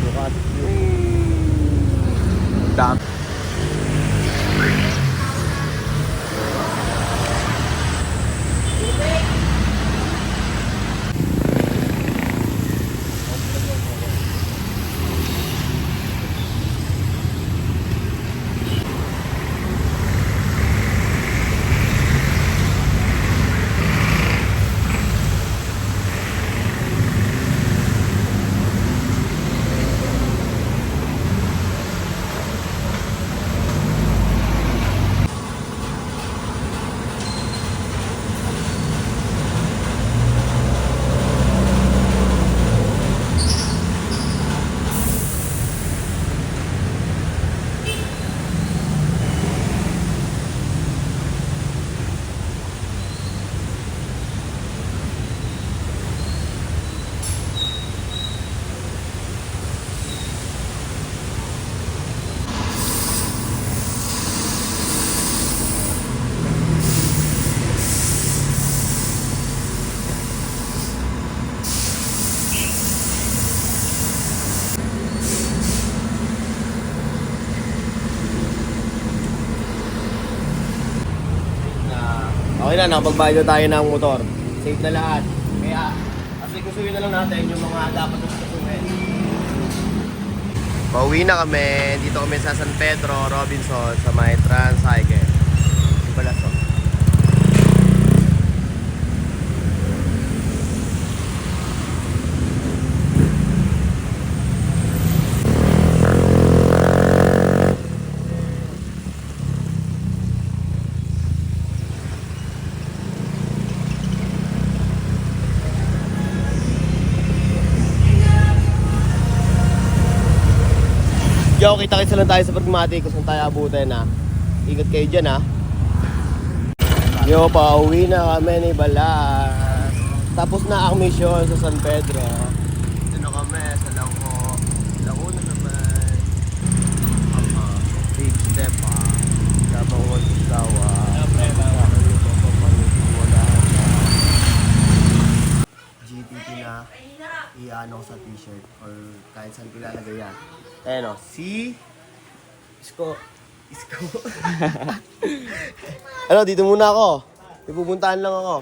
Ducati. Dami. Okay na, nakapagbayad na tayo ng motor. Safe na lahat. Kaya, kasi gustuin na lang natin yung mga dapat na gustuin. Pauwi na kami. Dito kami sa San Pedro, Robinson, sa may Tricycle. Balaso. Yo, kita-kita lang tayo sa Pragmatic kung saan tayo abutin ha. Ingat kayo dyan ha. Yo, pauwi na kami ni Balas. Tapos na ang mission sa San Pedro. Dito na kami sa Langko. Laguna naman. Big step ha. Labang Wantusawa. GTT na i-ano sa t-shirt or kahit saan ilalagay yan. Ayan o, si Isko. Ano, dito muna ako. May pupuntahan lang ako.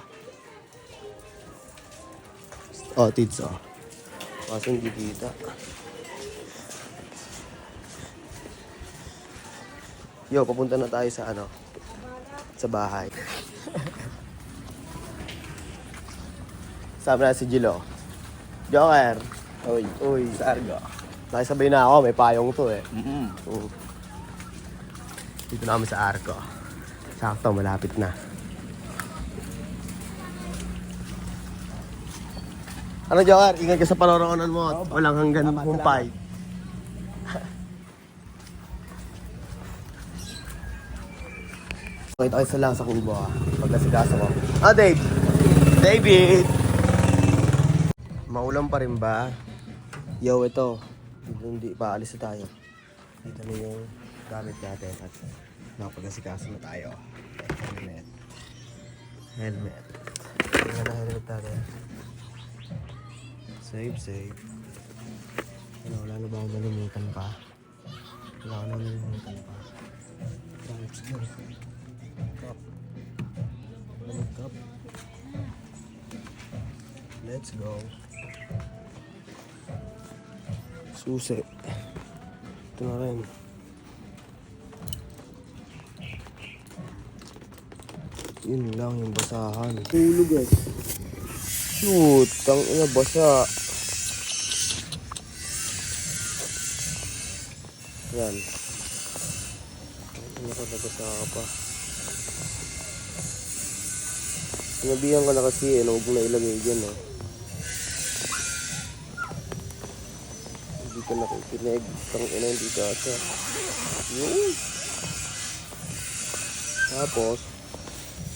Oh, tits oh. Kaso hindi kita. Yo, papunta na tayo sa ano, sa bahay. Sabi na si Jilo. Joker. Uy, sa Argo. Nakisabay na ako, may payong to eh. Dito na kami sa Arco. Sakto, malapit na. Ano Joker, ingat ka sa paroroonan mo. Walang hanggan kumpay. Pakita kayo sa lang sa kubo ha. Pagkasigaso ko. Ah, Dave! David! Maulan pa rin ba? Yo, ito. Hindi pa, alis na tayo. Dito na yung gamit natin at nakapag-asikaso na tayo. Helmet. Tingnan na helmet natin. Save. Wala na ba akong nalimutan pa? Wala na nalimutan pa. Let's go. Cup. Cup. Let's go. Susi. Ito na rin. Yun lang yung basahan. Tulog eh. Shoot! Tang ina basa. Yan. Ano ka nabasa ka pa? Sinabihan ka na kasi eh. Huwag mo na ilagay dyan eh. Hindi ka nakikinig. Tang ina hindi ka siya. Yun. Tapos,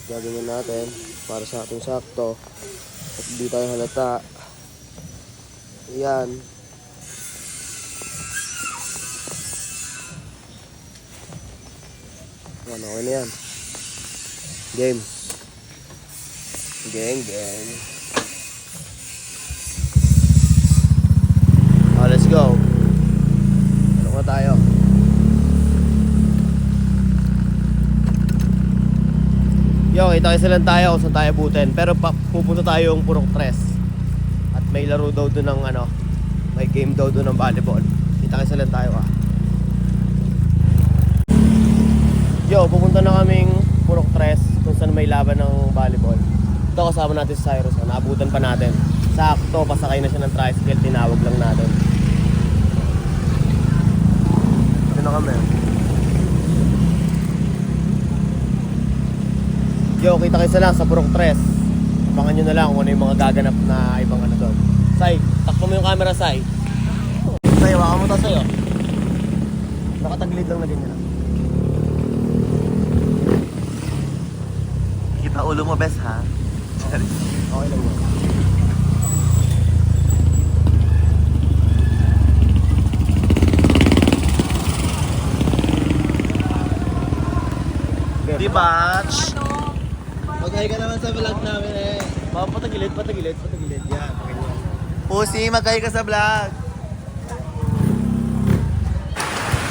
gagawin natin para sa ating sakto at hindi tayo halata. Ayan. Ayan, okay na yan. Game. Let's go. kita-kita lang tayo kung saan tayo abutin. Pero pupunta tayo yung Purok Tres. At may laro daw doon ng ano, may game daw doon ng volleyball. Kita-kita lang tayo Yo, pupunta na kaming Purok Tres kung saan may laban ng volleyball. Ito kasama natin si Cyrus, naabutan pa natin. Sakto, pasakay na siya ng tricycle, tinawag lang natin. Ito na kami. Yo, kita-kita lang sa Purok Tres. Abangan nyo na lang kung ano yung mga gaganap na ibang ano doon. Sai, takpo mo yung camera, Sai. Sai, waka mo to sa'yo. Nakatagilid lang na ganyan. Kita ulo mo, best, ha? Okay lang yun. Di batch? Mag-hi ka naman sa vlog namin eh. Patagilid. Yan, ganyan. Pusi, mag-hi ka sa vlog.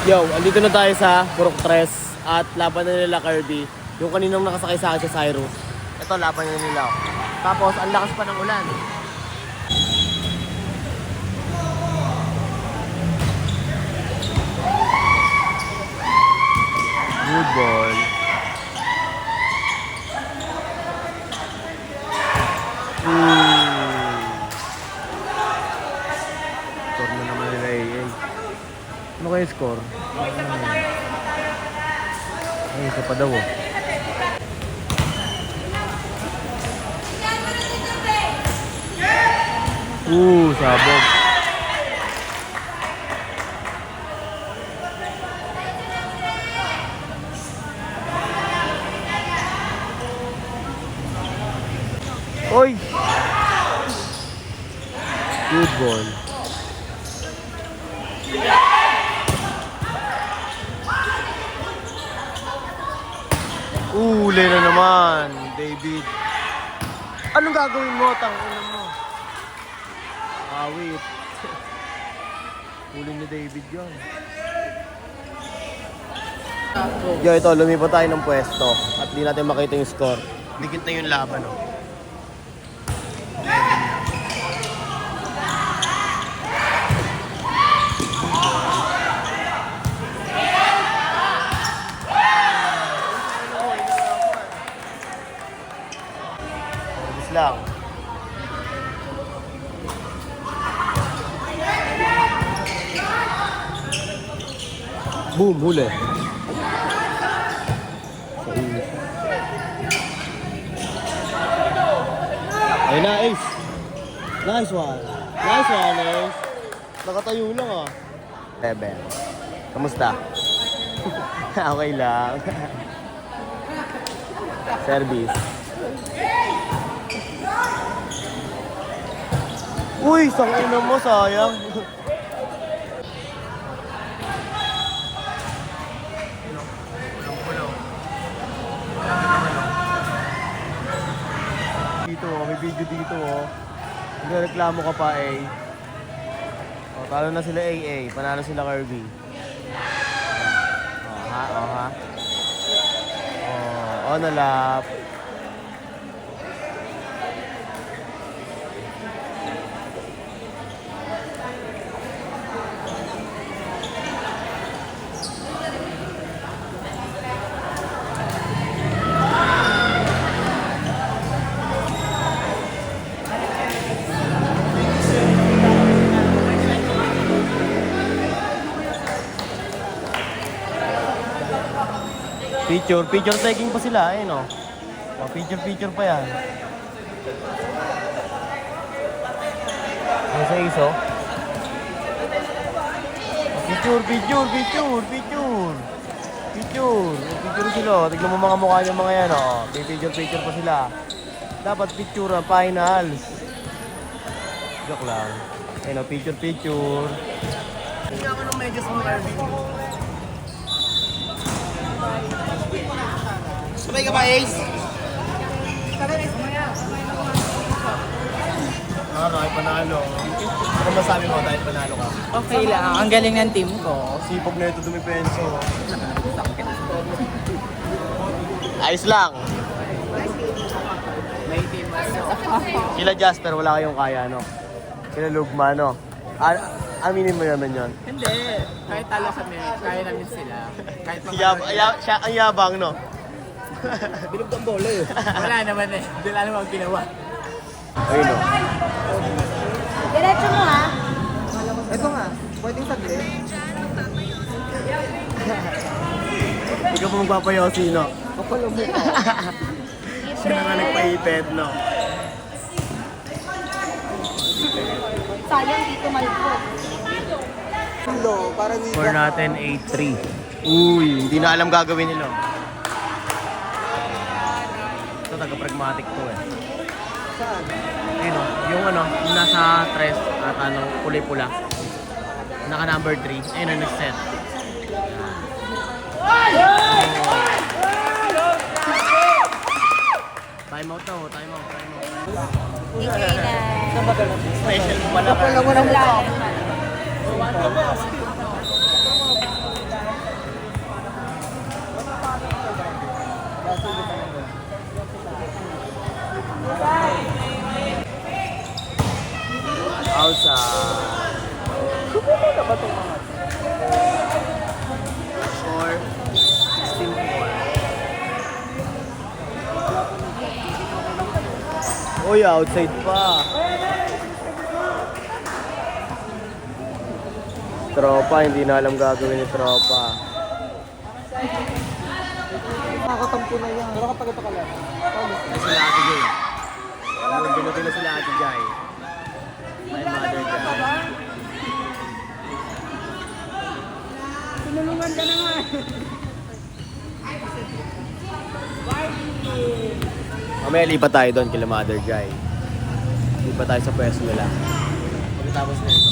Yo, andito na tayo sa Purok Tres at laban na nila Kirby. Yung kaninang nakasakay sa akin si Cyrus. Ito, laban na nila. Tapos, ang lakas pa ng ulan. Good ball. Score na naman nila AA. Ano kaya score? Ay, isa pa daw sabog. Oy! Good ball. Uli na naman, David. Anong gagawin mo? Tangin mo. Wait. Uli ni David yun. Yo, ito, lumipat tayo ng pwesto at di natin makita yung score. Dikit na yung laban, lang. Boom, huli. Ayun na, Ace. Nice one. Nice one, Ace. Nakatayo lang, Bebe. Kamusta? Okay lang. Service. Uy, sangin na mo, sayang. Dito, may video dito, nagreklamo ka pa, talo na sila AA, panalo sila Kirby. Nalap. Picture taking pa sila, picture pa yan. Ano sa iso? Picture sila. Tignan mo mga mukha niya mga yan, Picture pa sila. Dapat picture ang finals. Joke lang. Picture. Tingnan ko ng medyas mo, Kirby. Sabay ka ba, Ace? Ay, panalo. Ano masabi mo dahil panalo ka? Okay lang. Ang galing ng team ko. Sipag na ito dumipenso. Ayos lang. Kila Jasper, wala kayong kaya, no? Kila Lugma, no? Aminin mo naman yon. Hindi. Kahit talo kami, kaya namin sila. Kahit Siya ang yabang, no? Bilog ang bola eh. Wala naman eh. Hindi lang naman ang ginawa. Ayun, no? Diretso mo ha. Ito nga, pwedeng saglit. Ikaw pa magpapayosi, no? Kapalo mo. Siya na nga nagpaiped, no? Sayang dito malipot. Lo, para di Score natin 8-3. Uy, hindi na alam gagawin nila. Ito, taga-pragmatic to eh. Saan? Ayun, yung yung nasa tres at kulay pula. Naka number 3. Ayun, nag-set. Time out daw, time out. Ikay na. Special pala ka. Kapalo mo na mukha. Outside. Score 16-4. Uy, outside pa. Tropa, hindi na alam gagawin ni Tropa. Nakakatampo na yan. Pero kapag ito ka lang. Ay, sila Ate Jay. Binuti na sila Ate Jay. My mother Jay. Tinulungan ka na nga. Mamaya lipat tayo doon kila Mother Jai. Lipat tayo sa pwesto nila. Pagkatapos na ito.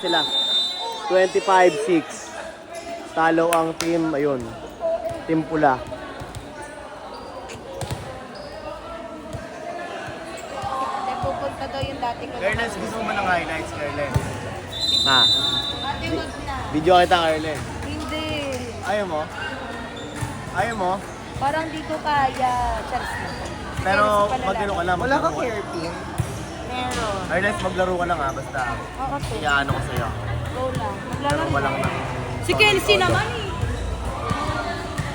Sila. 25-6. Talo ang team, ayun. Team pula. Pupunta daw yung dati ko. Carles, gusto mo ba ng highlights, Carles? Ha? Ate, wag na. Video kita, Carles. Hindi. Ayaw mo? Ayaw mo? Parang di ko kaya. Chance na. Pero magano ka lang. Wala maglaro kang ka. hairpin. Meron. Carles, maglaro ka lang ha, basta. Ako to. Iyaano ko sa'yo. Go lang. Laro ka lang ng... Si Kelsey naman eh.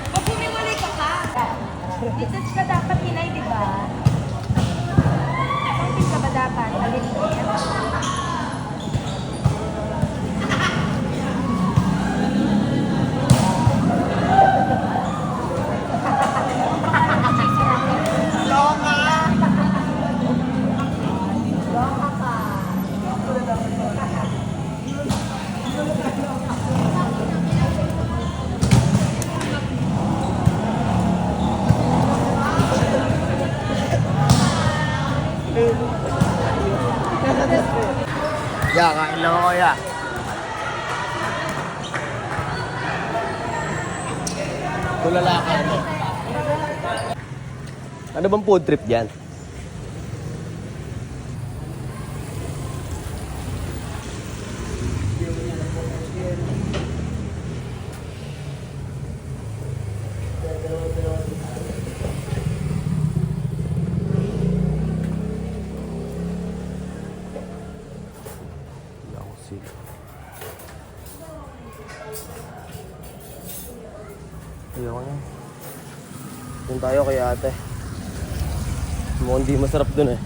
Pag humiwalay ka ka. Dito ka dapat hinay, di ba? Hindi ka ba dapat? Alin mo yan? Ya, kain lang ako, ya. Tulala ka, ano? Ano bang food trip dyan? Ayoko na. Doon tayo kay ate. Mukhang di masarap dun eh.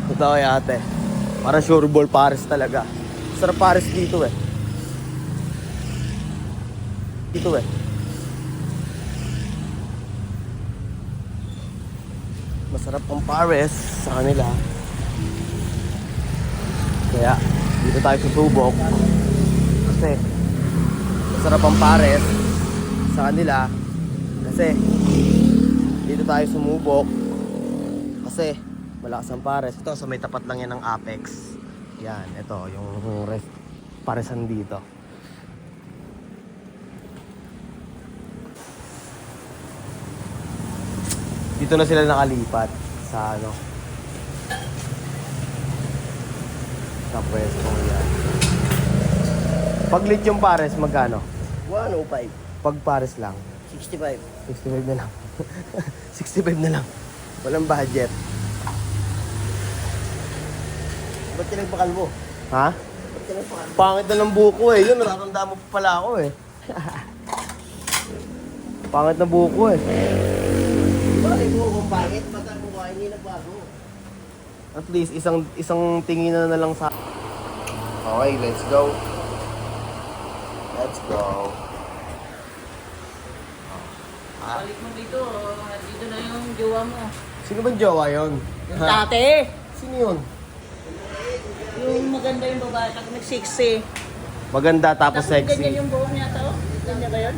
Doon tayo kay ate. Parang sure ball Paris talaga. Sarap Paris dito eh. Dito eh. Masarap ang Paris sa kanila. Kaya dito tayo susubok. Kasi masarap ang Pares sa kanila kasi dito tayo sumubok kasi malakas ang Pares. Ito sa may tapat lang yan ng Apex. Yan, ito yung Paresan dito. Dito na sila nakalipat sa ano. Sa pwesto yan. Pag lithium pares, magkano? 105. Pag pares lang. 65. 65 na lang. 65 na lang. Walang budget. Ba't tinagpakal mo? Ha? Ba't tinagpakal mo? Pangit na ng buko eh. Yun, natatandaan mo pa pala ako eh. Pangit na buko eh. Bakit mo kung pangit? Ba't mo ka hindi nagbago? At least isang tingin na lang sa... Okay, let's go. Let's go. Balik mo dito. Dito na yung jowa mo. Sino ba jowa yun? Yung tate. Sino yun? Yung maganda yung babae. Pag nag-sexy. Maganda tapos Tapos ganyan sexy. yung buhok niya to. Ganyan ba yun?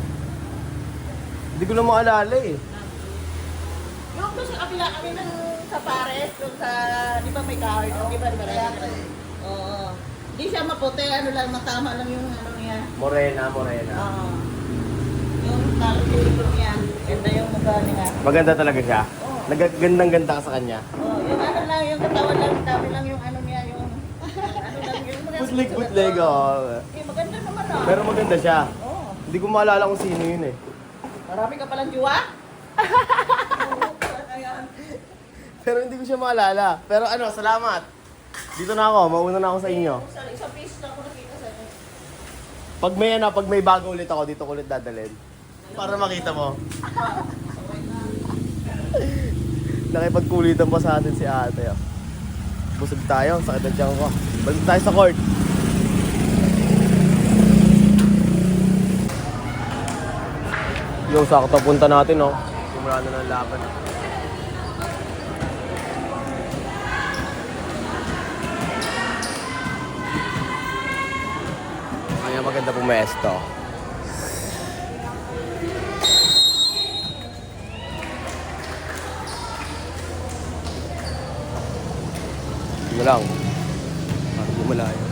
Hindi ko na maalala eh. Yung doon sa kapila kami ng sa Pares. Yung sa, di ba may card? Di ba? Oo. Hindi siya maputi. Ano lang, matama lang yung ano niya. Morena. Oo. Yung kalkulito niya. Ganda yung mukha niya. Maganda talaga siya. Oo. Nagagandang-ganda ka sa kanya. Oh, yung ano lang, yung katawan lang, dami lang yung ano niya, yung ano lang, yung mga... Putlig, oh. Eh, maganda naman ah. Pero maganda siya. Oo. Hindi ko maalala kung sino yun eh. Marami ka palang juwa? Pero hindi ko siya maalala. Pero ano, salamat. Dito na ako, mauna na ako sa inyo. Isang piso lang ako nakita sa inyo. Pag may bago ulit ako, dito ko ulit dadalhin. Para makita mo. Nakipagkulitan pa sa atin si ate. Oh. Busog tayo, sakit na tiyan ko. Balik tayo sa court. Yung sakto punta natin, oh. Simula na ng laban. Kaya maganda pumesto. Hindi mo lang. Parang bumalayo.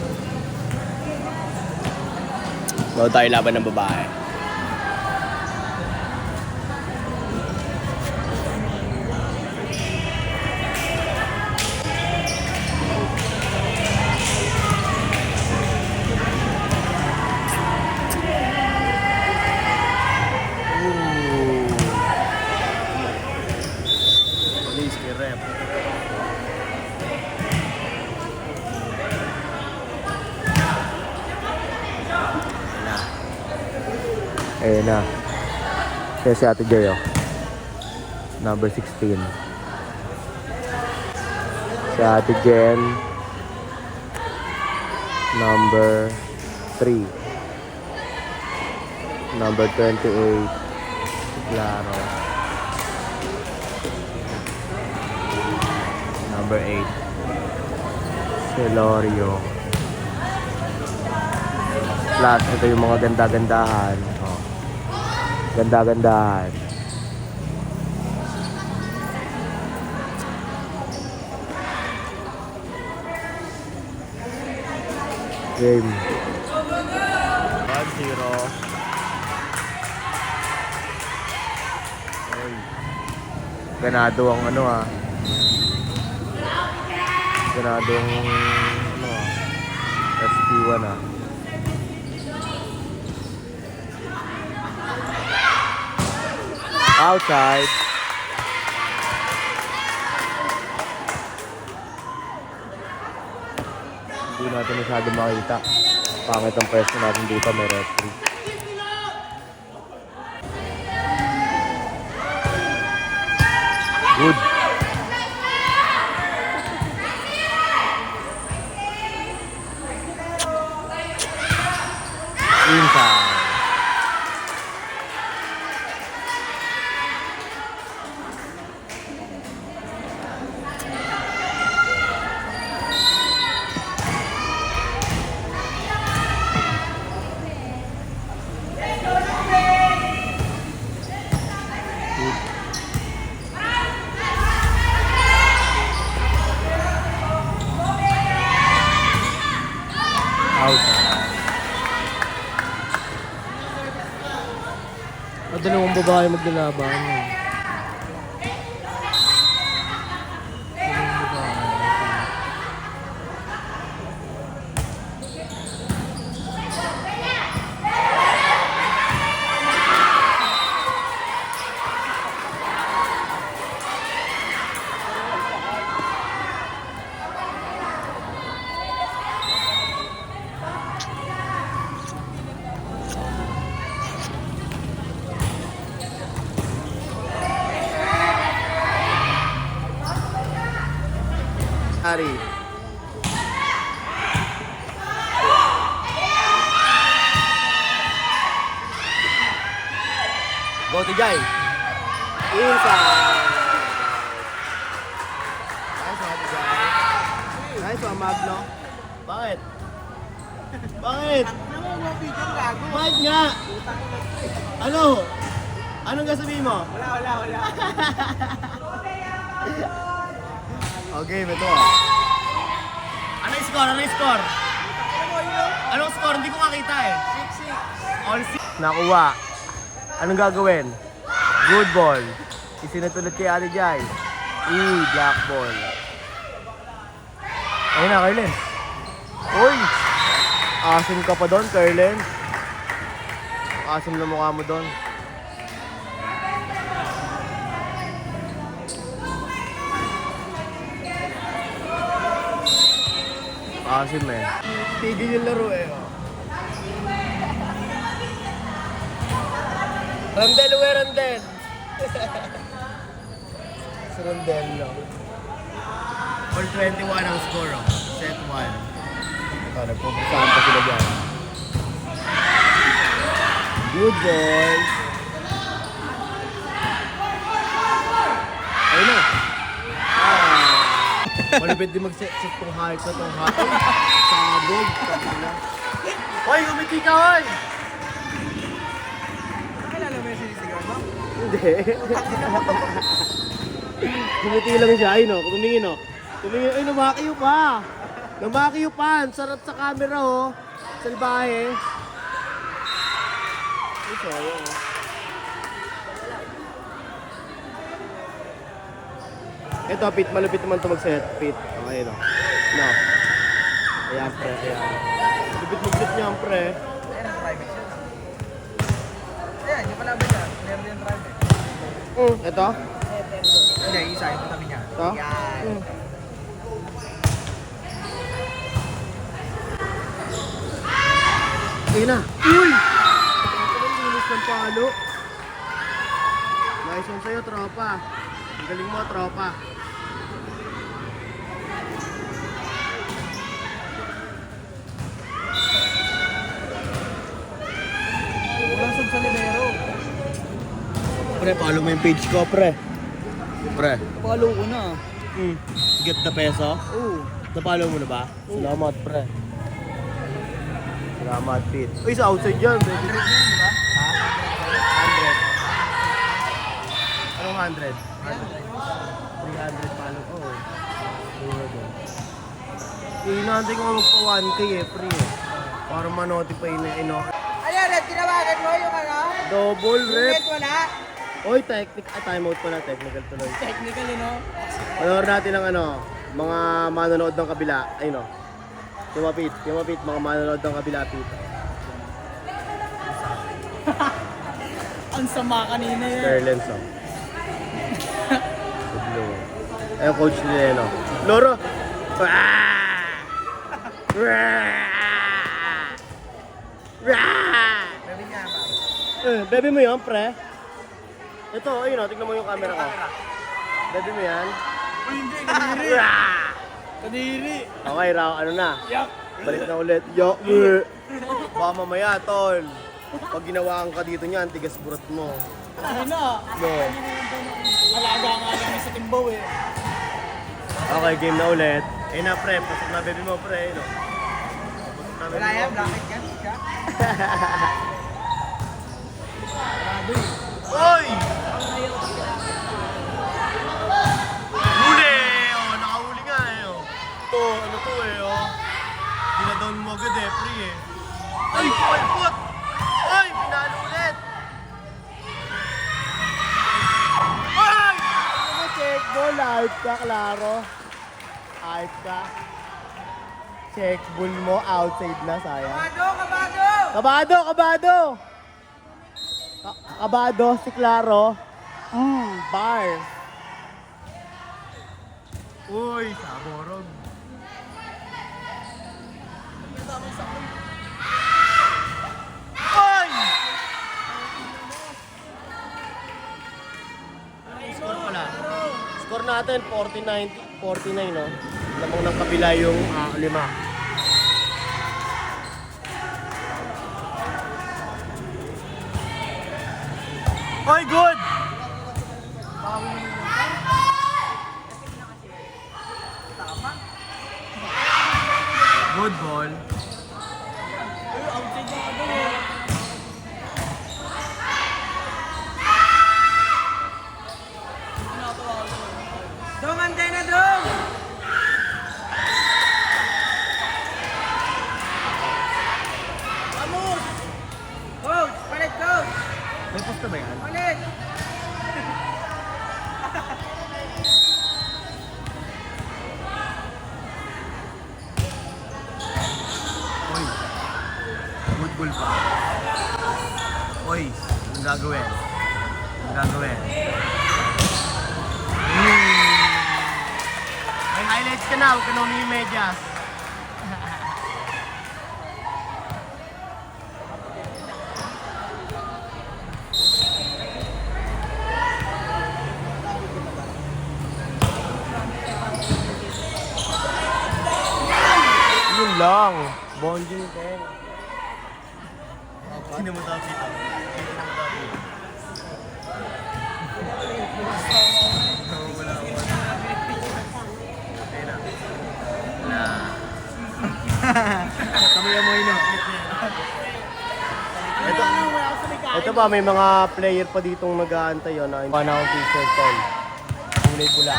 Bago tayo laban ng babae. Police kay rep. Ayan na. Kaya si Ate Joy, oh. Number 16. Si Ate Jen. Number 3. Number 28. Si Claro. Number 8. Si Lorio. Plus, ito yung mga ganda-gandahan. Oh. Ganda-gandahan. Game. 1-0. Ay. Ganado ang ano ah. Ganado ang ano ah. ST1 ah. Outside. Hindi natin masyado makita. Pangit ang pwesto natin dito, may referee. Good. Inside. Dalawang babae maglalaban. Gary. Go to Jai. Inside. Nice one, Ate Jai. Nice one, Magno. Bakit? Bakit? Bakit nga? Ano? Anong sasabihin mo? Wala. Okay, ito. Ano yung score? Anong score? Hindi ko makita eh. 6-6. All 6. Nakuha. Anong gagawin? Good ball. Isinatulad kay Ate Jai. Black ball. Ayun na, Carlen. Uy! Asim ka pa doon, Carlen. Asim na mukha mo doon. Asim eh. Tigil yung laro eh. Randel, uwe Randel. Si Randel, no? All 21 ang score, oh. Set 1. Ito, nagpupusahan pa sila dyan. Good ball. Ayun na. Malupit din mag-set tong height sa tong height. Sabog. Hoy, umiti ka, hoy! Nakilala mo yung sinisigaw mo? Hindi. Umiti lang siya. Ayun, oh. Tumingin, oh. Tumingin. Ay, namakiyo pa. Namakiyo pa. Ang sarap sa camera, oh. Salbahe. Ay, sayang, oh. Ito, Pete, malupit naman ito mag-set, Pete. Okay, no? No. Ayan, pre, ayan. Lupit mag-set niya, pre. Ayan ang private siya. Ayan, yung kalaban niya. Meron din private. Ito? Hindi, isa yung katabi niya. Ito? Yan. Ayun na. Uy! Ang linis ng palo. Nice one sa'yo, tropa. Ang galing mo, tropa. Walang sub sa libero. Pre, follow mo yung page ko, pre. Pre. Follow ko na. Get the peso? Oo. Napalo mo na ba? Salamat, pre. Salamat, Pete. Uy, sa outside yan, baby. 100. Anong 100? 300 palo ko. Hinahantay ko magpa 1K eh, pre. Para ma-notify na Ayan, Red, tinawagan mo yung ano? Double rep. Red, wala. Oy, timeout pala. Technical tuloy. Technical, you know? Panoorin natin ang mga manonood ng kabila. Ayun o. Yung mga manonood ng kabila, Pete. Ang sama kanina yan. Sterlens, oh. Blue. Ayun, coach nila, no? Loro! Sabi niya, pa. Bebe mo yan, pre? Ito, ayun o. Tignan mo yung camera ko. Bebe mo yan. Hindi, kadiri. Kadiri. Okay, ano na? Yak. Balik na ulit. Yo, baka mamaya, tol. Pag ginawaan ka dito niyan, tigas burot mo. Ano na? No. Alaga nga lang sa timbaw eh. Okay, game na ulit. Eh na, pre. Pasok na bebe mo, pre. No? Pasok na bebe Wala yan, mo. bracket yan. Siya. Oy! Huli! Oh, nakahuli nga eh. Oh. Ito, ano to eh, oh. Dinadown mo agad eh, pre eh. Ay, palpot! Ay, pinalo ulit! Ay! Ano check ball, live ka, klaro. Live ka. Check ball mo, outside na, sayang. Kabado! Kabado! Kabado, si Claro. Bar. Uy, saborog. Ay! Score pala. Score natin, 49, no? Lamang ng kabila yung 5. Oy, good! Good ball. Dong, antena dong! Vamos! Coach, palit coach! May posta ba yan? Palit! Oy. Good ball pa. Oy, anong gagawin? Anong gagawin? May highlights ka na, huwag ka na medyas. Yun lang. Bonding din. Sino mo daw dito? Sino mo daw dito? Wala ko. Ayun na. Wala. Kami yung mo ino. Ito ba, may mga player pa ditong nag-aantay yun. Yung panahon t-shirt tol. Kulay pula.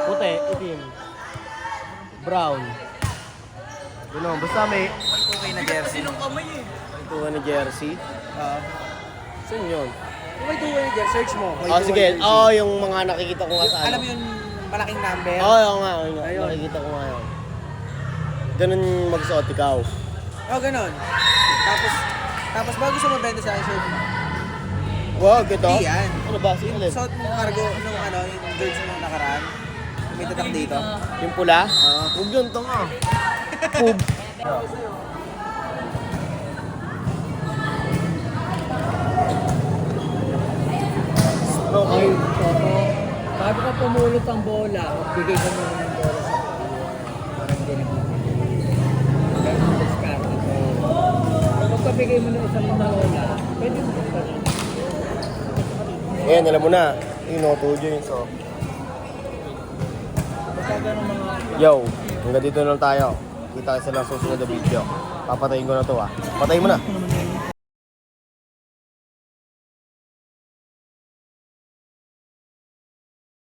Puti, itim. Brown. Yun o, basta may Okay na jersey. ituwa na jersey. Saan yun? May tuwa na jersey, search mo. Sige. Yung mga nakikita ko nga sa ano. Alam mo yung malaking number? Oo nga. Ayun. Nakikita ko nga yun. Ganun magsuot ikaw. Ganon. Tapos bago gusto mo benta sa shirt mo. Wag, ito. Hindi yan. Ano ba? Sige ulit. Suot mo cargo nung yung jersey mo nakaraan. May tatak dito. Yung pula? Huwag yun, ito nga. Pub. Okay, Toto. Bago ka pumulot ang bola, magbigay ka muna ng bola sa player. Para hindi nagbibigay. Ganun ang diskarte. So, kung magpabigay mo ng isang bola, pwede mo pa rin. Ayan, alam mo na. Yung noto dyan. So. Yo, hanggang dito na lang tayo. Kita kayo sa lang susunod na video. Papatayin ko na to Patayin mo na.